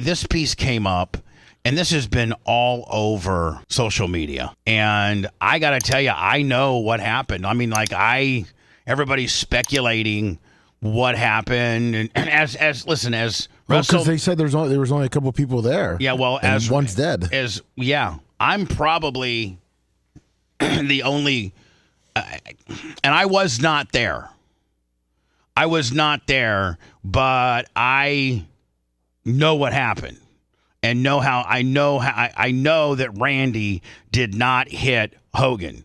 This piece came up, and this has been all over social media. And I got to tell you, I know what happened. I mean, like, everybody's speculating what happened. And as because they said there was only a couple people there. Yeah, well, and one's dead. I'm probably the only, and I was not there. But I know what happened, and I know that Randy did not hit Hogan.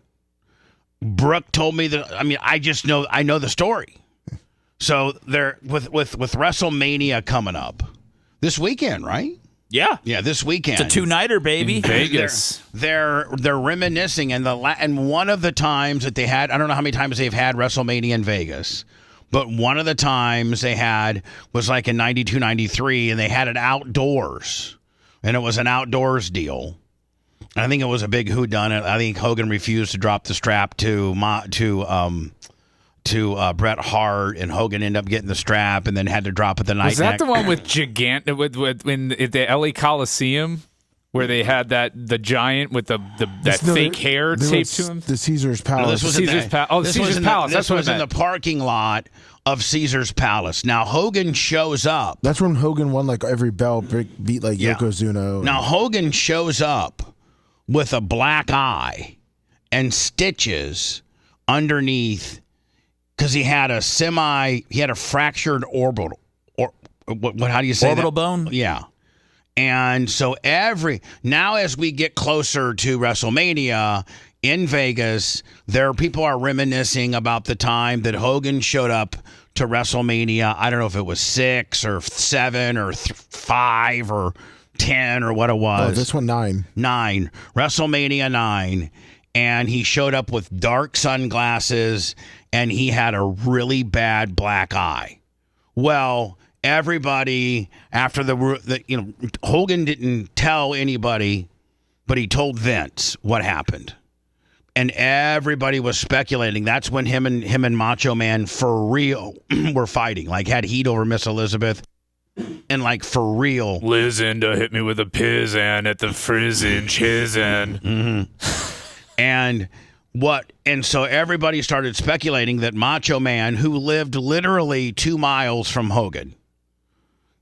Brooke told me that. I mean, I know the story. So they're with WrestleMania coming up this weekend, right? Yeah, this weekend. It's a 2-nighter, baby. In Vegas. They're reminiscing, and one of the times that they had, I don't know how many times they've had WrestleMania in Vegas, but one of the times they had was like in 92, 93, and they had it outdoors, and it was an outdoors deal. I think it was a big whodunit. I think Hogan refused to drop the strap to Bret Hart, and Hogan ended up getting the strap and then had to drop it the night. Was that the one with in the LA Coliseum where they had the giant with that fake hair taped to him? The Caesar's Palace. No, this was Caesar's Palace. Caesar's Palace. This was in the parking lot of Caesar's Palace. Now Hogan shows up. That's when Hogan won like every belt, beat like Yokozuna. Now Hogan shows up with a black eye and stitches underneath. Because he had a fractured orbital, or what? How do you say orbital that? bone? Yeah. And so now as we get closer to WrestleMania in Vegas, people are reminiscing about the time that Hogan showed up to WrestleMania. I don't know if it was 6 or 7 or 5 or 10 or what it was. Oh, this one 9. 9. WrestleMania 9. And he showed up with dark sunglasses, and he had a really bad black eye. Well, everybody after Hogan didn't tell anybody, but he told Vince what happened, and everybody was speculating. That's when him and Macho Man for real were fighting, like had heat over Miss Elizabeth, and like for real. Lizinda hit me with a pizzan at the frizzin' chisin'. Mm-hmm. And so everybody started speculating that Macho Man, who lived literally 2 miles from Hogan,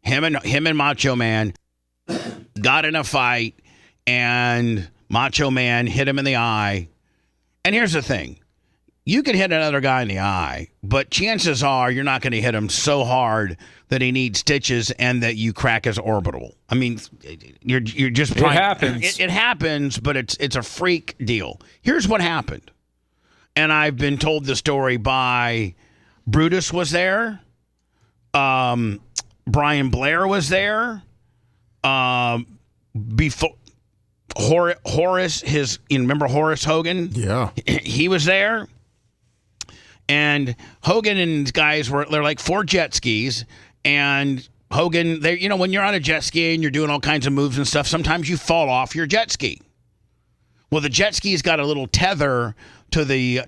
him and Macho Man got in a fight, and Macho Man hit him in the eye. And here's the thing. You can hit another guy in the eye, but chances are you're not going to hit him so hard that he needs stitches and that you crack his orbital. I mean, you're just... It happens. It happens, but it's a freak deal. Here's what happened. And I've been told the story by Brutus was there. Brian Blair was there. Before Horace, remember Horace Hogan? Yeah. He was there. And Hogan and his guys they're like 4 jet skis, and Hogan, when you're on a jet ski and you're doing all kinds of moves and stuff, sometimes you fall off your jet ski. Well, the jet ski's got a little tether to the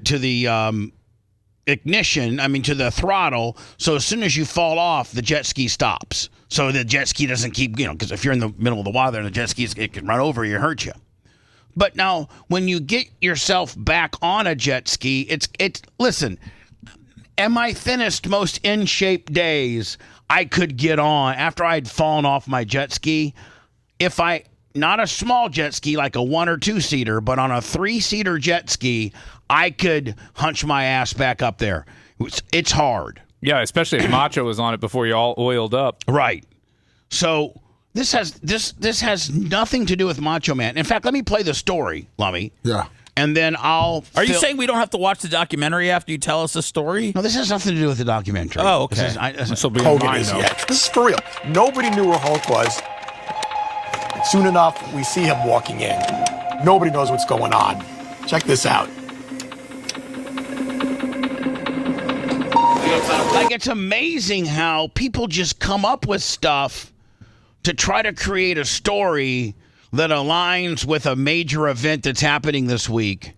ignition, to the throttle, so as soon as you fall off, the jet ski stops. So the jet ski doesn't keep, because if you're in the middle of the water and the jet ski, it can run over you, hurt you. But now, when you get yourself back on a jet ski, listen, at my thinnest, most in-shape days, I could get on, after I'd fallen off my jet ski, not a small jet ski like a 1 or 2-seater, but on a 3-seater jet ski, I could hunch my ass back up there. It's hard. Yeah, especially if Macho was on it before you all oiled up. Right. So this has nothing to do with Macho Man. In fact, let me play the story, Lummy. Yeah. And then Are you saying we don't have to watch the documentary after you tell us the story? No, this has nothing to do with the documentary. Oh, okay. Hogan is yet. This is for real. Nobody knew where Hulk was. Soon enough, we see him walking in. Nobody knows what's going on. Check this out. Like, it's amazing how people just come up with stuff to try to create a story that aligns with a major event that's happening this week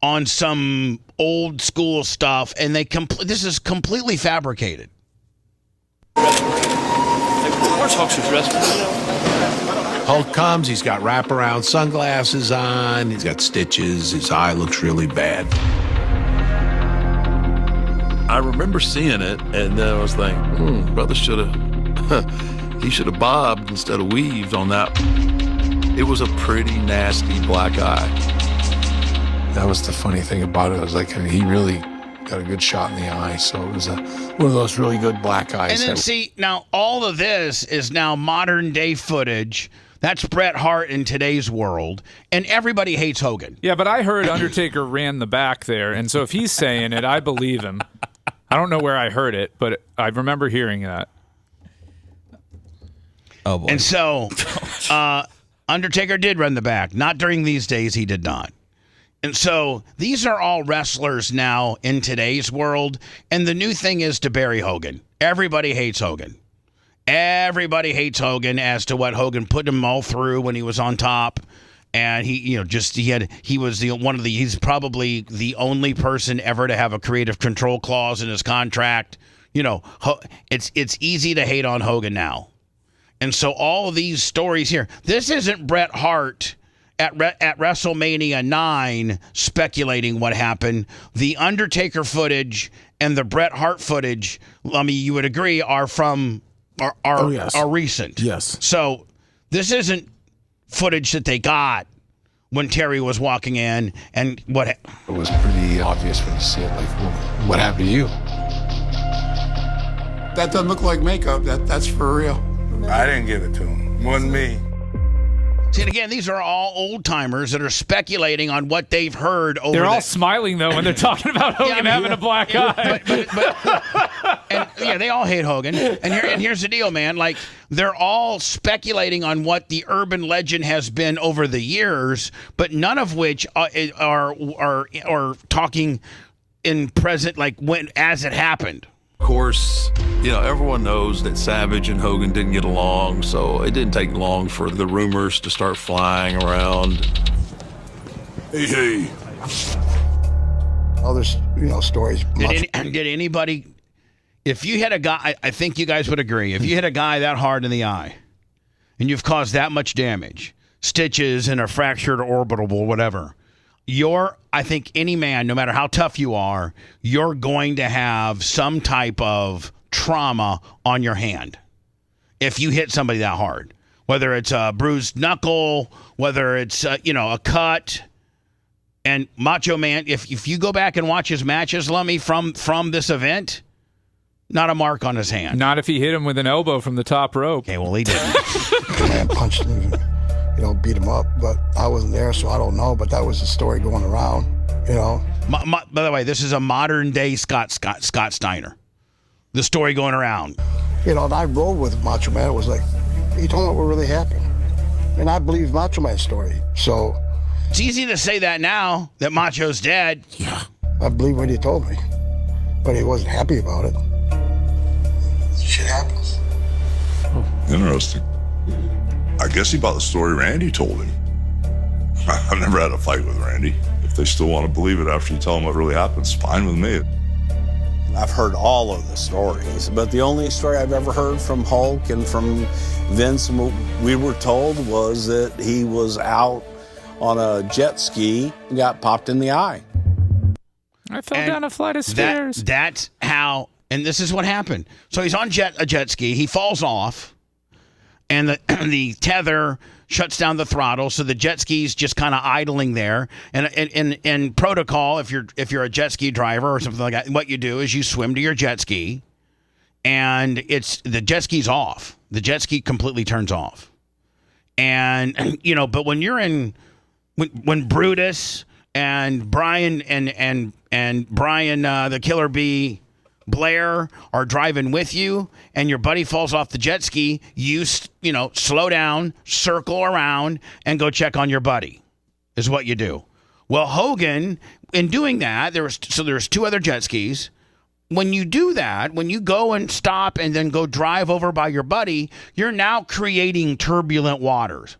on some old school stuff, and this is completely fabricated. Of course Hulk's wrestling. Hulk comes, he's got wraparound sunglasses on, he's got stitches, his eye looks really bad. I remember seeing it, and then I was like, brother should have, he should have bobbed instead of weaved on that. It was a pretty nasty black eye. That was the funny thing about it. I was like, he really got a good shot in the eye, so it was one of those really good black eyes. And then see, now all of this is now modern day footage. That's Bret Hart in today's world, and everybody hates Hogan. Yeah, but I heard Undertaker ran the back there, and so if he's saying it, I believe him. I don't know where I heard it, but I remember hearing that. Oh, boy. And so Undertaker did run the back. Not during these days, he did not. And so these are all wrestlers now in today's world, and the new thing is to bury Hogan. Everybody hates Hogan. Everybody hates Hogan as to what Hogan put them all through when he was on top. And he's probably the only person ever to have a creative control clause in his contract. You know, it's easy to hate on Hogan now. And so all of these stories here, this isn't Bret Hart at WrestleMania 9 speculating what happened. The Undertaker footage and the Bret Hart footage, I mean, you would agree, are recent. Yes. So this isn't footage that they got when Terry was walking in and what. It was pretty obvious when you see it, like, well, what happened to you? That doesn't look like makeup. That's for real. I didn't give it to him. Wasn't me. See, and again, these are all old-timers that are speculating on what they've heard over They're all smiling, though, when they're talking about Hogan having a black eye. And they all hate Hogan. And here's the deal, man. Like, they're all speculating on what the urban legend has been over the years, but none of which are talking in present, like as it happened. Of course, everyone knows that Savage and Hogan didn't get along, so it didn't take long for the rumors to start flying around. Hey. Other, stories. Did anybody, if you hit a guy, I think you guys would agree, if you hit a guy that hard in the eye and you've caused that much damage, stitches and a fractured orbital or whatever, I think any man, no matter how tough you are, you're going to have some type of trauma on your hand if you hit somebody that hard, whether it's a bruised knuckle, whether it's a cut. And Macho Man, if you go back and watch his matches, Lummy, from this event, not a mark on his hand. Not if he hit him with an elbow from the top rope. Okay, well, he didn't. The man punched him, beat him up, but I wasn't there, so I don't know. But that was the story going around, By the way, this is a modern day Scott Steiner. The story going around. And I rode with Macho Man. It was like, he told me what really happened. And I believe Macho Man's story. So it's easy to say that now that Macho's dead. Yeah. I believe what he told me. But he wasn't happy about it. Shit happens. Interesting. I guess he bought the story Randy told him. I've never had a fight with Randy. If they still want to believe it after you tell them what really happened, it's fine with me. I've heard all of the stories, but the only story I've ever heard from Hulk and from Vince and what we were told was that he was out on a jet ski and got popped in the eye. I fell down a flight of stairs. That's how, and this is what happened. So he's on a jet ski. He falls off, and the tether shuts down the throttle, so the jet ski's just kind of idling there. And in protocol, if you're a jet ski driver or something like that, what you do is you swim to your jet ski, and the jet ski's off. The jet ski completely turns off. And but when you're when Brutus and Brian and Brian the Killer Bee Blair are driving with you and your buddy falls off the jet ski, you slow down, circle around, and go check on your buddy is what you do. Well, Hogan, in doing that, there's two other jet skis. When you do that, when you go and stop and then go drive over by your buddy, you're now creating turbulent waters.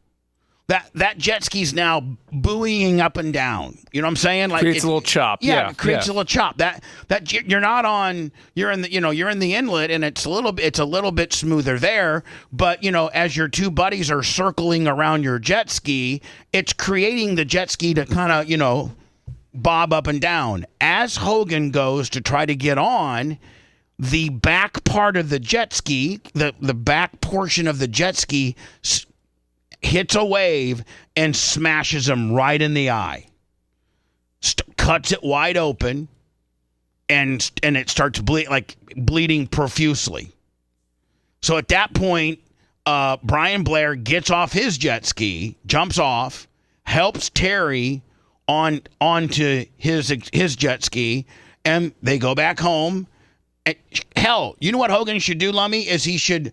that jet ski's now buoying up and down. You know what I'm saying? Like Creates a little chop. Yeah, it creates a little chop. That you're not on. You're in the you're in the inlet, and it's a little bit smoother there. But as your two buddies are circling around your jet ski, it's creating the jet ski to kind of bob up and down. As Hogan goes to try to get on, the back part of the jet ski, the back portion of the jet ski hits a wave and smashes him right in the eye. Cuts it wide open, and it starts bleeding profusely. So at that point, Brian Blair gets off his jet ski, jumps off, helps Terry onto his jet ski, and they go back home. And hell, you know what Hogan should do, Lummy? Is he should,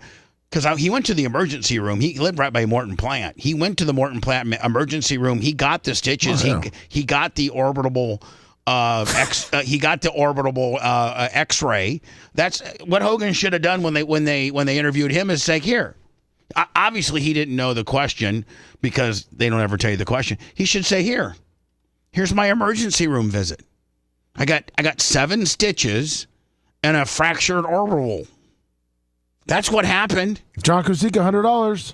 because he went to the emergency room. He lived right by Morton Plant. He went to the Morton Plant emergency room. He got the stitches. Oh, yeah. He got the orbital X-ray. That's what Hogan should have done when they interviewed him. Is say, here. Obviously, he didn't know the question because they don't ever tell you the question. He should say, here's my emergency room visit. I got 7 stitches and a fractured orbital. That's what happened. John Kosika, $100.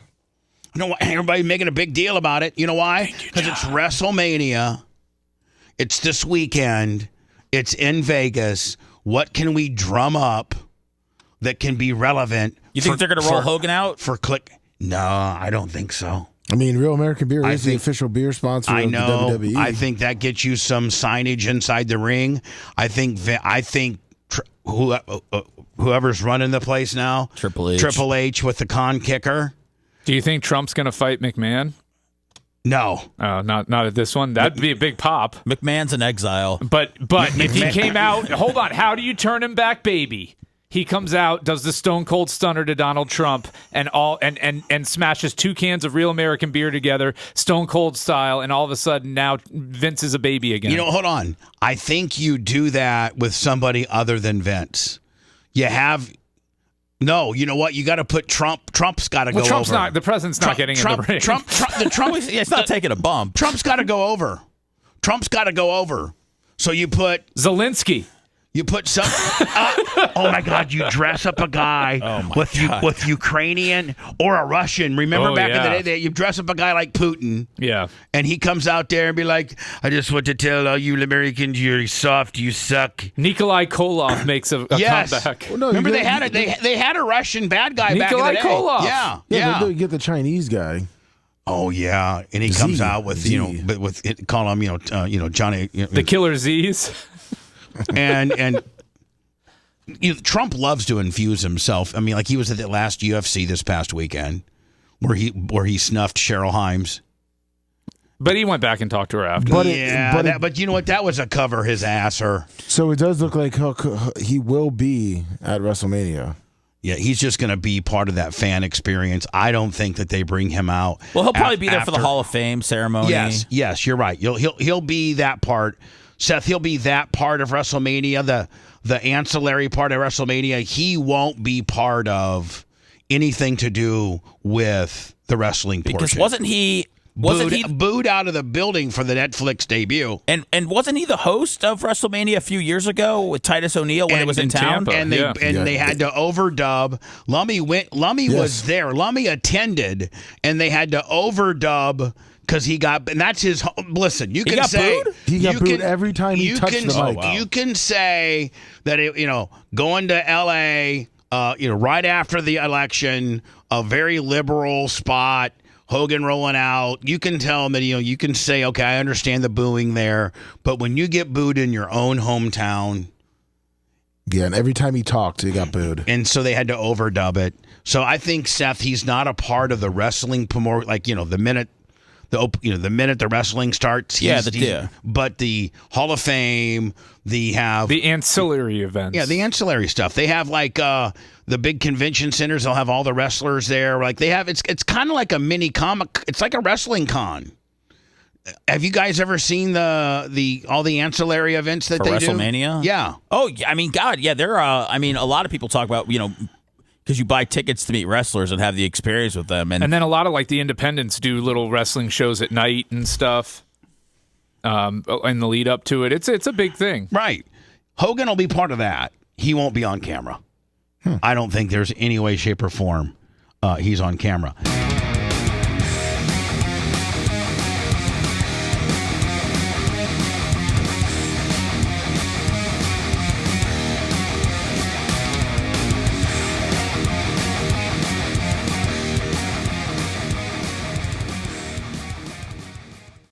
You know what? Everybody making a big deal about it. You know why? Because it's WrestleMania. It's this weekend. It's in Vegas. What can we drum up that can be relevant? You think they're going to roll Hogan out? For click? No, I don't think so. I mean, Real American Beer is the official beer sponsor of the WWE. I think that gets you some signage inside the ring. I think whoever's running the place now, Triple H with the con kicker. Do you think Trump's going to fight McMahon? No. Not at this one. That'd be a big pop. McMahon's in exile. But if he came out, hold on, how do you turn him back, baby? He comes out, does the Stone Cold Stunner to Donald Trump, and smashes 2 cans of Real American Beer together, Stone Cold style, and all of a sudden now Vince is a baby again. Hold on. I think you do that with somebody other than Vince. You have. No, you know what? You got to put Trump. Trump's got to go Trump's over. The president's not getting in the ring. Trump. It's not taking a bump. Trump's got to go over. So you put Zelensky. You put some. Oh my God! You dress up a guy with Ukrainian or a Russian. Remember back in the day, you dress up a guy like Putin. Yeah. And he comes out there and be like, "I just want to tell all you Americans, you're soft, you suck." Nikolai Koloff makes a comeback. Well, no, remember they had a Russian bad guy Nikolai back in the day. Koloff. Yeah. You get the Chinese guy. Oh yeah, and he comes out with but with call him Johnny the Killer Z's. And Trump loves to infuse himself. I mean, like he was at the last UFC this past weekend, where he snuffed Cheryl Himes. But he went back and talked to her after. But you know what? That was a cover his ass her. So it does look like he will be at WrestleMania. Yeah, he's just going to be part of that fan experience. I don't think that they bring him out. Well, he'll probably be there for the Hall of Fame ceremony. Yes, you're right. He'll be that part. Seth, he'll be that part of WrestleMania, the ancillary part of WrestleMania. He won't be part of anything to do with the wrestling portion. Because wasn't he booed out of the building for the Netflix debut? And wasn't he the host of WrestleMania a few years ago with Titus O'Neil when it was in town? Tampa, they had to overdub. Lummy was there. Lummy attended, and they had to overdub. Because he got, and that's his. Listen, you can say booed? He got booed every time he touched the mic. You can say that going to L.A. Right after the election, a very liberal spot. Hogan rolling out. You can tell him that you can say, okay, I understand the booing there, but when you get booed in your own hometown. Yeah, and every time he talked, he got booed. And so they had to overdub it. So I think, Seth, he's not a part of the wrestling promote. The minute. The minute the wrestling starts, but the Hall of Fame, the ancillary events. Yeah, the ancillary stuff. They have the big convention centers. They'll have all the wrestlers there. Like they have, it's kind of like a mini comic. It's like a wrestling con. Have you guys ever seen all the ancillary events that for they WrestleMania? do? Yeah. Oh, I mean, God, yeah. There are. I mean, a lot of people talk about because you buy tickets to meet wrestlers and have the experience with them. And then a lot of like the independents do little wrestling shows at night and stuff in the lead up to it. It's a big thing. Right. Hogan will be part of that. He won't be on camera. I don't think there's any way, shape, or form he's on camera.